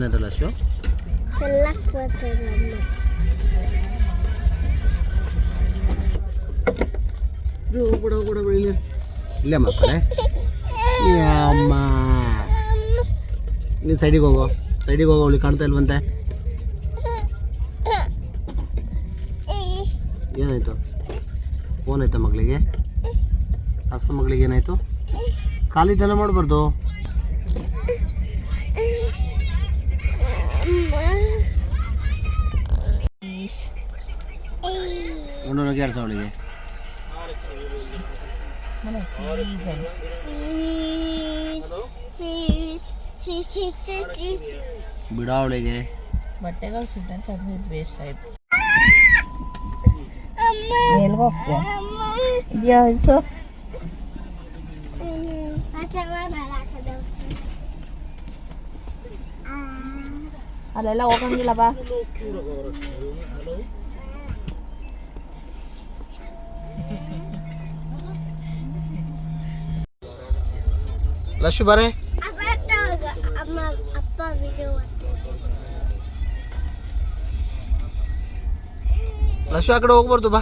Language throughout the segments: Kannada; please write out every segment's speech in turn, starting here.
ಏನಂತಲ್ಲ ಅಷ್ಟು ಇಲ್ಲೇ ಮಕ್ಕಳೇ ಅಮ್ಮ ನೀನು ಸೈಡಿಗೆ ಹೋಗೋ ಅವಳಿಗೆ ಕಾಣ್ತಾ ಇಲ್ವಂತೆ. ಏನಾಯ್ತು? ಫೋನ್ ಆಯ್ತಾ ಮಗಳಿಗೆ? ಮಗಳಿಗೆ ಏನಾಯ್ತು? ಕಾಲಿದ್ದೆಲ್ಲ ಮಾಡಬಾರ್ದು. ಒಂದೊಂದು ಕೆಲಸ ಅವಳಿಗೆ ಬಿಡ ಅವಳಿಗೆ ಬಟ್ಟೆಗಳು ಸುಟ್ಟಂತ ಅದು ವೇಸ್ಟ್ ಆಯ್ತು. ಎಲ್ಲಿಗೆ ಹೋಗ್ತೀಯ? ಇದೆಯಾ ಇಲ್ಸು? ಅಲ್ಲೆಲ್ಲ ಹೋಗಂಗಿಲ್ಲ ಬಾ. ಲಶು ಬಾರೆ. ಲಶು ಆ ಕಡೆ ಹೋಗ್ಬಾರ್ದು ಬಾ.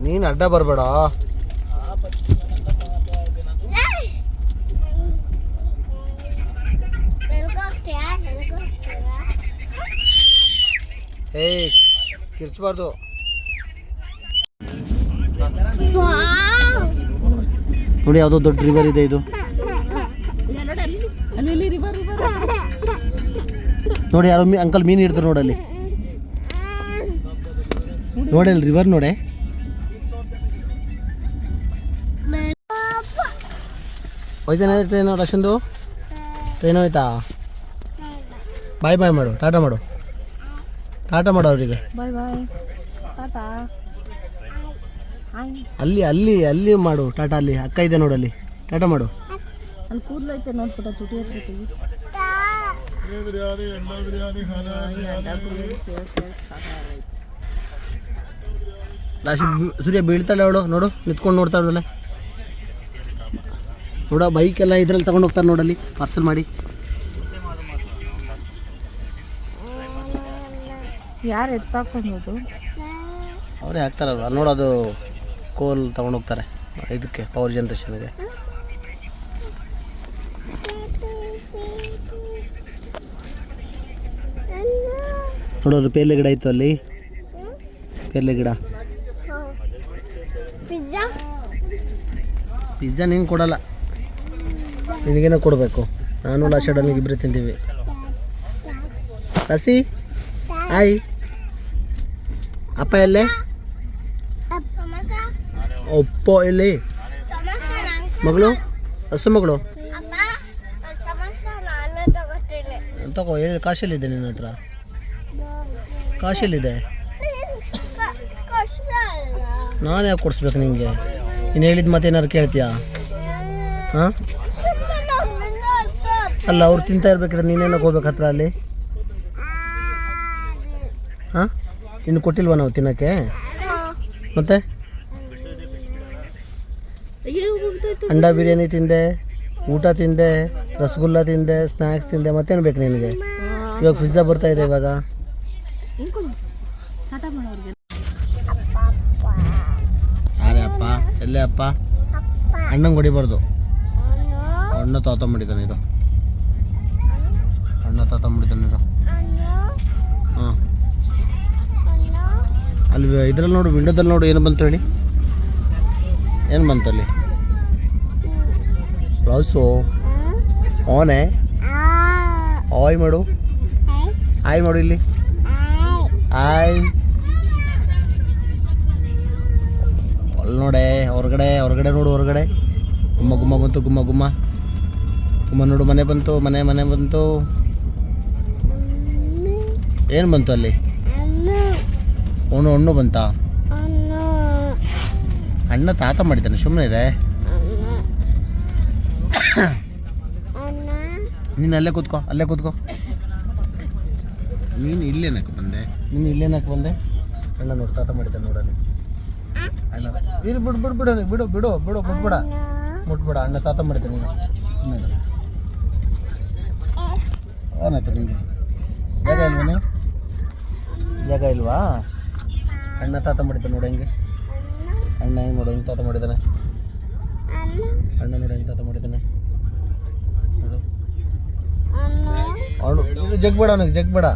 ನೀನು ಅಡ್ಡ ಬರಬೇಡ. ಏಯ್ ಕಿರ್ಚಬಾರ್ದು. ನೋಡಿ ಯಾವುದೋ ದೊಡ್ಡ ರಿವರ್ ಇದೆ ಇದು. ನೋಡಿ ಯಾರೋ ಅಂಕಲ್ ಮೀನು ಹಿಡ್ತಾರೆ ನೋಡಲ್ಲಿ. ನೋಡಲ್ಲಿ ರಿವರ್ ನೋಡೆ. ಹೋಯ್ತಾನೆ ಟ್ರೈನು ರಶಂದು? ಟ್ರೈನ್ ಹೋಯ್ತಾ? ಬಾಯ್ ಮಾಡು, ಟಾಟಾ ಮಾಡು ಅವರಿಗೆ. ಅಲ್ಲಿ ಮಾಡು ಟಾಟಾ. ಅಲ್ಲಿ ಅಕ್ಕ ಇದೆ ನೋಡಲ್ಲಿ, ಟಾಟಾ ಮಾಡು. ಅಲ್ಲಿ ಕೂದಲೈತೆ ನೋಡ್ಬಿಟ್ಟ ತುಟಿ ಹತ್ತೀವಿ. ಸೂರ್ಯ ಬೀಳ್ತಾಳೆ ಅವಳು. ನೋಡು ನಿಂತ್ಕೊಂಡು ನೋಡ್ತಾಳೆ ನೋಡ. ಬೈಕ್ ಎಲ್ಲ ಇದ್ರಲ್ಲಿ ತಗೊಂಡು ಹೋಗ್ತಾರೆ ನೋಡಲ್ಲಿ ಪಾರ್ಸಲ್ ಮಾಡಿ. ಯಾರು ಎತ್ತಾಕೊಂಡು ಅವರೇ ಹಾಕ್ತಾರಲ್ವ. ನೋಡೋದು ಕೋಲ್ ತಗೊಂಡು ಹೋಗ್ತಾರೆ ಇದಕ್ಕೆ, ಪವರ್ ಜನ್ರೇಷನ್ಗೆ. ನೋಡೋದು ಪೇರ್ಲೆ ಗಿಡ ಇತ್ತು ಅಲ್ಲಿ, ಪೇರ್ಲೆ ಗಿಡ. ಪಿಜ್ಜಾ ನೀನು ಕೊಡಲ್ಲ, ನಿನಗೇನೋ ಕೊಡಬೇಕು. ನಾನು ಲಾಶಡನಿಗೆ ಇಬ್ಬರು ತಿಂತೀವಿ. ಲಸಿ ಆಯ್ ಅಪ್ಪ ಎಲ್ಲೇ? ಒಪ್ಪೋ ಎಲ್ಲಿ ಮಗಳು? ಹಸು ಮಗಳು ತಗೋ. ಹೇಳಿ ಕಾಶಲ್ಲಿದೆ ನಿನ್ನ ಹತ್ರ? ಕಾಶಲ್ಲಿದೆ? ನಾನು ಯಾಕೆ ಕೊಡಿಸ್ಬೇಕು ನಿಂಗೆ? ನೀನು ಹೇಳಿದ ಮತ್ತೇನಾರು ಕೇಳ್ತೀಯಾ? ಹಾಂ ಅಲ್ಲ, ಅವ್ರು ತಿಂತಾ ಇರ್ಬೇಕಿದ್ರೆ ನೀನೇನೋ ಹೋಗ್ಬೇಕು ಹತ್ರ ಅಲ್ಲಿ. ಹಾಂ ಇನ್ನು ಕೊಟ್ಟಿಲ್ವ ನಾವು ತಿನ್ನೋಕ್ಕೆ? ಮತ್ತೆ ಅಂಡಾ ಬಿರಿಯಾನಿ ತಿಂದೆ, ಊಟ ತಿಂದೆ, ರಸಗುಲ್ಲ ತಿಂದೆ, ಸ್ನ್ಯಾಕ್ಸ್ ತಿಂದೆ, ಮತ್ತೇನು ಬೇಕು ನಿನಗೆ? ಇವಾಗ ಪಿಜ್ಜಾ ಬರ್ತಾ ಇದೆ ಇವಾಗ. ಯಾರೇ ಅಪ್ಪ? ಎಲ್ಲೇ ಅಪ್ಪ? ಅಣ್ಣಂಗೆ ಹೊಡಿಬಾರ್ದು. ಅಣ್ಣ ತಾತ ಮಾಡಿದ್ದಾನೆ ಇದು. ಅಣ್ಣ ತಾತ ಮಾಡಿದ್ದಾನೆ ಇದು. ಹಾಂ ಅಲ್ಲಿ ಇದ್ರಲ್ಲಿ ನೋಡು, ವಿಂಡೋದಲ್ಲಿ ನೋಡು ಏನು ಬಂತು ಹೇಳಿ. ಏನು ಬಂತಲ್ಲಿ? ಬ್ಲೌಸು ಓನೇ. ಆಯ್ ಮಾಡು, ಆಯ್ ಮಾಡು ಇಲ್ಲಿ. ಆಯ್ ಅಲ್ಲಿ ನೋಡೆ ಹೊರಗಡೆ ನೋಡು. ಹೊರಗಡೆ ಗುಮ್ಮ ಬಂತು. ಗುಮ್ಮ ನೋಡು. ಮನೆ ಬಂತು. ಮನೆ ಬಂತು. ಏನು ಬಂತು ಅಲ್ಲಿ? ಹಣ್ಣು ಬಂತಾ? ಅಣ್ಣ ತಾತ ಮಾಡಿದ್ದಾನೆ, ಸುಮ್ಮನೆ ಇದೆ. ನೀನು ಅಲ್ಲೇ ಕೂತ್ಕೋ. ನೀನು ಇಲ್ಲೇನಕ್ಕೆ ಬಂದೆ? ಅಣ್ಣ ನೋಡಿ ತಾತ ಮಾಡಿದ್ದಾನೆ ನೋಡಲ್ಲಿ. ಅಲ್ಲ ಬಿಡು ಬಿಟ್ಬಿಡ. ಮುಟ್ಬೇಡ, ಅಣ್ಣ ತಾತ ಮಾಡ್ತೀನಿ ಏನಾಯ್ತು ನಿಮಗೆ? ಜಾಗ ಇಲ್ವೇನೆ? ಜಾಗ ಇಲ್ವಾ? ಅಣ್ಣ ತಾತ ಮಾಡಿದ್ದಾನೆ ನೋಡಿ ಹೆಂಗೆ. ಅಣ್ಣ ಹೆಂಗೆ ನೋಡು, ಹೆಂಗೆ ತಾತ ಮಾಡಿದ್ದಾನೆ. ಅಣ್ಣ ನೋಡಿ ಹೆಂಗೆ ತಾತ ಮಾಡಿದ್ದಾನೆ ನೋಡು. ಅವನು ಇದು ಜಗ್ಬೇಡ, ಅವನಿಗೆ ಜಗ್ಬೇಡ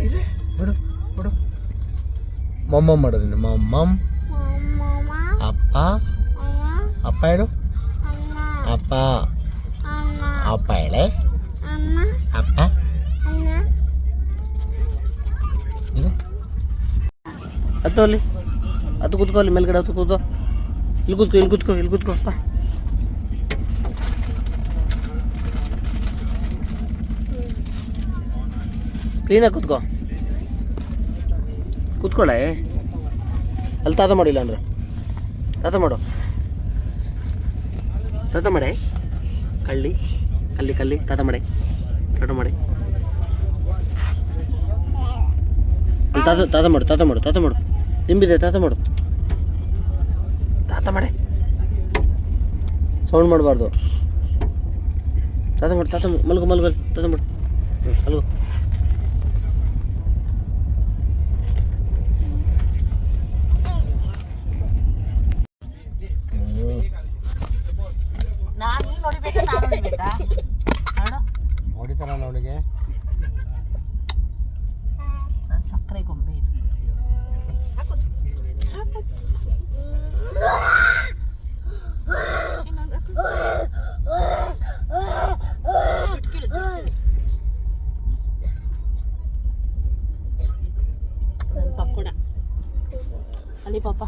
ಇದೆ. ಬಿಡು ಬಿಡು. ಮಮ್ಮ ಮಾಡು ನೀನು. ಮಮ್ಮಮ್. ಅಪ್ಪ ಅಪ್ಪ ಹೇಳು. ಅಪ್ಪ ಅಪ್ಪ ಹೇಳೆ. ಅಪ್ಪ ಹತ್ತು ಅಲ್ಲಿ, ಹತ್ತು ಕೂತ್ಕೋ, ಅಲ್ಲಿ ಮೇಲ್ಗಡೆ ಹತ್ತು ಕೂತ್ಕೋ. ಇಲ್ಲಿ ಕೂತ್ಕೋ ಅಪ್ಪ. ಕ್ಲೀನಾಗಿ ಕೂತ್ಕೊಳ್ಳೆ. ಅಲ್ಲಿ ತಾತ ಮಾಡಿಲ್ಲ ಅಂದ್ರೆ ತಾತ ಮಾಡು. ತಾತ ಮಾಡೆ. ಕಲ್ಲಿ ತಾತ ಮಾಡಿ. ಅಲ್ಲಿ ತಾತ ಮಾಡು. ದಿಂಬಿದೆ, ತಾತ ಮಾಡು. ತಾತ ಮಾಡೆ. ಸೌಂಡ್ ಮಾಡಬಾರ್ದು. ತಾತ ಮಲ್ಗು ತಾತ ಮಾಡು. ಮಲ್ಗು. ಹೊಡಿತಾರ ಅವಳಿಗೆ. ಸಕ್ಕರೆ ಗೊಂಬೆ ಪಕೋಡ. ಅಲ್ಲಿ ಪಾಪ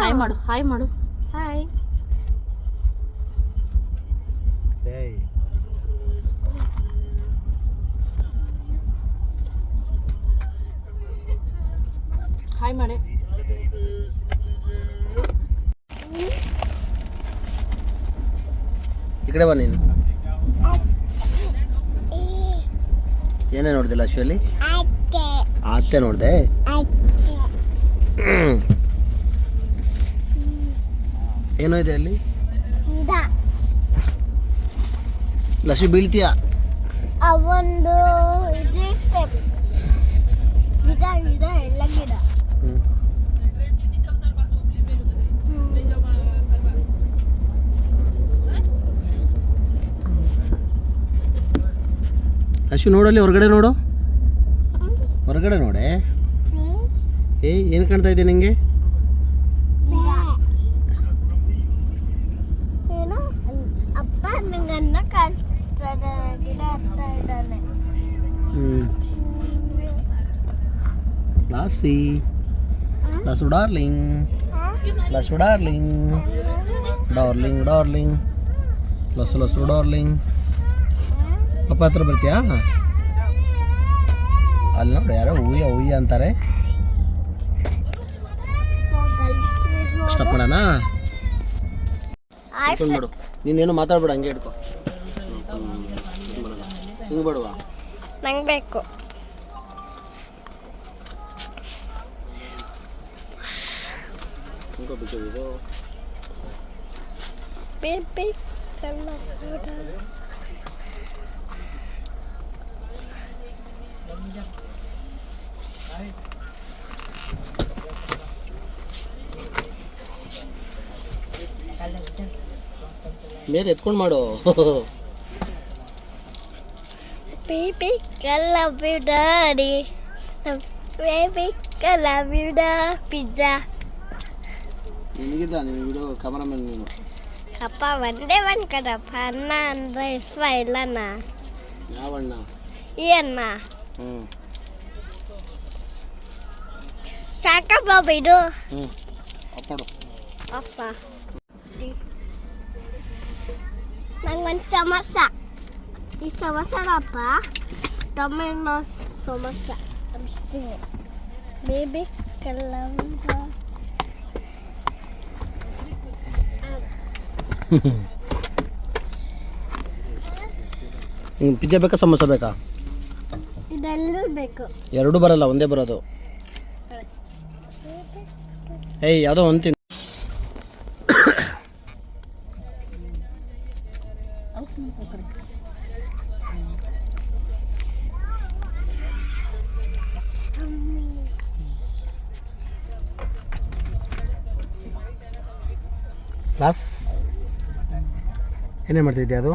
ಹಾಯ್ ಮಾಡು. ಹಾಯ್. ಹಾಯ್ ಮಾಡೆ. ಈ ಕಡೆ ಬಾ ನೀನು. ಏನೇ ನೋಡ್ದಿಲ್ಲ ಅಶ್ವಲ್ಲಿ? ಅತ್ತೆ ನೋಡಿದೆ. ಏನೋ ಇದೆ ಅಲ್ಲಿ. ಲಸಿ ಬೀಳ್ತೀಯ. ಅವೊಂದು ಗಿಡ ಎಲ್ಲ ಗಿಡ. ಅಶ್ವಿ ನೋಡಲ್ಲಿ ಹೊರಗಡೆ ನೋಡು. ಹೊರಗಡೆ ನೋಡೆ. ಏನು ಕಾಣ್ತಾ ಇದೆ ನಿಂಗೆ? ಅಪ್ಪ ನಂಗನ್ನ ಕಾಣಿಸ್ತಾರೆ. ಗಿಡ ಹತ್ತಾ ಇದ್ದಾನೆ. ಲಸು ಡಾರ್ಲಿಂಗ್. ಲಸು ಡಾರ್ಲಿಂಗ್. ಪಪ್ಪ ಹತ್ರ ಬರ್ತೀಯಾ? ಅಲ್ಲಿ ನೋಡಿ ಯಾರೋ ಉಯ್ಯ ಅಂತಾರೆ. ಸ್ಟಾಪ್ ಮಾಡೋಣ. ಮಾಡು. ನೀನೇನು ಮಾತಾಡ್ಬೇಡ, ಹಂಗೆ ಹಿಡ್ಕೊ. ಹಿಂಗೆ ಬೇಡವಾ? ನಂಗೆ ಬೇಕು. ಬೇಬಿ ಮೇಲೆ ಎತ್ಕೊಂಡು ಮಾಡು. Baby love you daddy. Baby love you pizza. ನಿನಗಿದ್ದ ನೀನು ವಿಡಿಯೋ ಕ್ಯಾಮರಾಮನ್ ನೀನು. ಅಪ್ಪ ಒಂದೇ ಒಂದು ಕದಪ್ಪ. ಅಣ್ಣ ಅಂದರೆ ಇಷ್ಟ ಇಲ್ಲಣ್ಣ. ಯಾವ ಅಣ್ಣ? ಈ ಅಣ್ಣ. ಸಾಕಪ್ಪ ಇದು. ಅಪ್ಪಡು ಅಪ್ಪ ನಂಗೊಂದು ಸಮೋಸ. ಈ ಸಮೋಸನಪ್ಪ ಟೊಮೆಟೊ ಸಮೋಸ ಅಷ್ಟೇ. ಬೇಬಿ ಕಲ್ಲಂಗ. ಪಿಜ್ಜಾ ಬೇಕಾ ಸಮೋಸ ಬೇಕಾ? ಇದೆಲ್ಲರೂ ಬೇಕು. ಎರಡೂ ಬರಲ್ಲ, ಒಂದೇ ಬರೋದು. ಏಯ್ ಯಾವುದೋ ಒಂದು ತಿನ್ನು. ಕ್ಲಾಸ್ ಏನೇ ಮಾಡ್ತಿದ್ದೆ ಅದು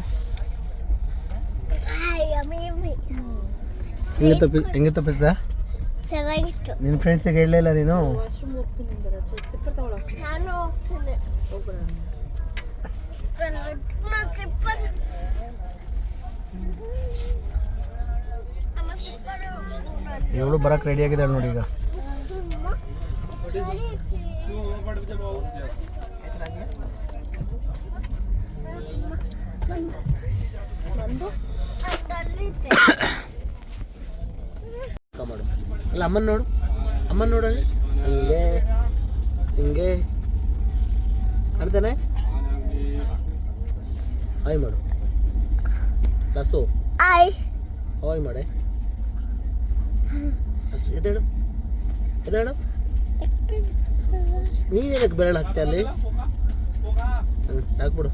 ಹೆಂಗಿತ್ತು ಪಿಜ್ಜಾ ಚೆನ್ನಾಗಿತ್ತು. ನಿನ್ನ ಫ್ರೆಂಡ್ಸಿಗೆ ಹೇಳಲಿಲ್ಲ ನೀನು? ನಾನು ಹೋಗ್ತೀನಿ. ಇವಳು ಬರಕ್ಕೆ ರೆಡಿ ಆಗಿದ್ದಾಳೆ ನೋಡಿ ಈಗ. ಮಾಡು ಅಲ್ಲ ಅಮ್ಮನ ನೋಡು, ಅಮ್ಮನ ನೋಡು ಹಂಗೆ ಹಿಂಗೆ ಕಾಣ್ತಾನೆ. ಹಾಯ್ ಮಾಡು ಲಸು, ಹಾಯ್ ಮಾಡೆ. ಲಸು ಎದೇಳು ಎದೇಳು. ನೀನೇನಕ್ಕೆ ಬೆರಳು ಹಾಕ್ತೀಯ ಅಲ್ಲಿ? ಸಾಕ್ಬಿಡು.